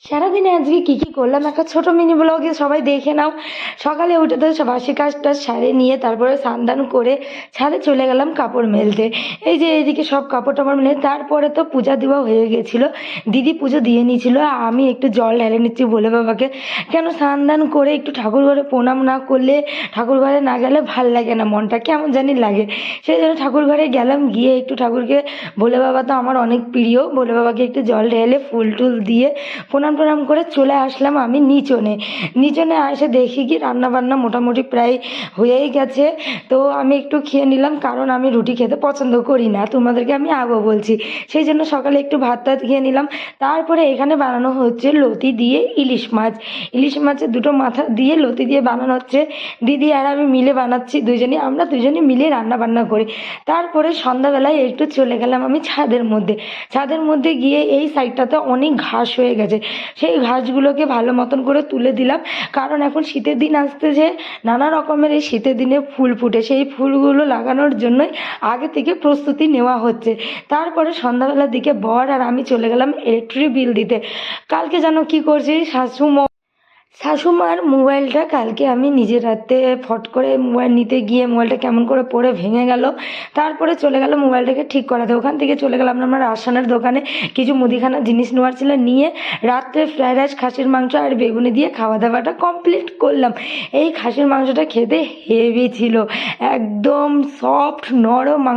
সারাদিনে আজকে কি কি করলাম একটা ছোট মিনি ব্লগে সবাই দেখে নাও। সকালে উঠে তো বাসি কাজটা সারে নিয়ে তারপরে স্নান করে ছাদে চলে গেলাম কাপড় মেলতে। এই যে এইদিকে সব কাপড় টাপড় মেলে তারপরে তো পূজা দেওয়া হয়ে গেছিলো। দিদি পুজো দিয়ে নিয়েছিল, আমি একটু জল ঢেলে নিচ্ছি বলে বাবাকে। কেন স্নান করে একটু ঠাকুর ঘরে প্রণাম না করলে, ঠাকুর ঘরে না গেলে ভাল লাগে না, মনটা কেমন জানি লাগে। সেই জন্য ঠাকুর ঘরে গেলাম, গিয়ে একটু ঠাকুরকে, ভোলে বাবা তো আমার অনেক প্রিয়, ভোলে বাবাকে একটু জল ঢেলে ফুল টুল দিয়ে প্রণাম প্রণাম করে চলে আসলাম আমি নিচনে। নিচনে এসে দেখি কি রান্না বান্না মোটামুটি প্রায় হয়েই গেছে। তো আমি একটু খেয়ে নিলাম, কারণ আমি রুটি খেতে পছন্দ করি না, তোমাদেরকে আমি আগেও বলছি। সেই জন্য সকালে একটু ভাত টাত খেয়ে নিলাম। তারপরে এখানে বানানো হচ্ছে লতি দিয়ে ইলিশ মাছ। ইলিশ মাছের দুটো মাথা দিয়ে লতি দিয়ে বানানো হচ্ছে। দিদি আর আমি মিলে বানাচ্ছি, আমরা দুজনই মিলে রান্না বান্না করি। তারপরে সন্ধ্যাবেলায় একটু চলে গেলাম আমি ছাদের মধ্যে গিয়ে এই সাইডটাতে অনেক ঘাস হয়ে গেছে, সেই ঘাসগুলোকে ভালো মতন করে তুলে দিলাম। কারণ এখন শীতের দিন আসতেছে, নানা রকমের এই শীতের দিনে ফুল ফুটে, সেই ফুলগুলো লাগানোর জন্যই আগে থেকে প্রস্তুতি নেওয়া হচ্ছে। তারপরে সন্ধ্যাবেলার দিকে বর আর আমি চলে গেলাম ইলেকট্রিক বিল দিতে। কালকে যেন কি করছি, শাশুমার মোবাইলটা কালকে আমি নিজের হাতে ফট করে মোবাইল নিতে গিয়ে মোবাইলটা কেমন করে পড়ে ভেঙে গেল। তারপরে চলে গেল মোবাইলটাকে ঠিক করাতে, ওখান থেকে চলে গেলাম আমরা রাসানের দোকানে, কিছু মুদিখানার জিনিস নেওয়ার ছিল, নিয়ে রাত্রে ফ্রাইড রাইস, খাসির মাংস আর বেগুনি দিয়ে খাওয়া দাওয়াটা কমপ্লিট করলাম। এই খাসির মাংসটা খেতে হেভি ছিল, একদম সফট নরম মাংস।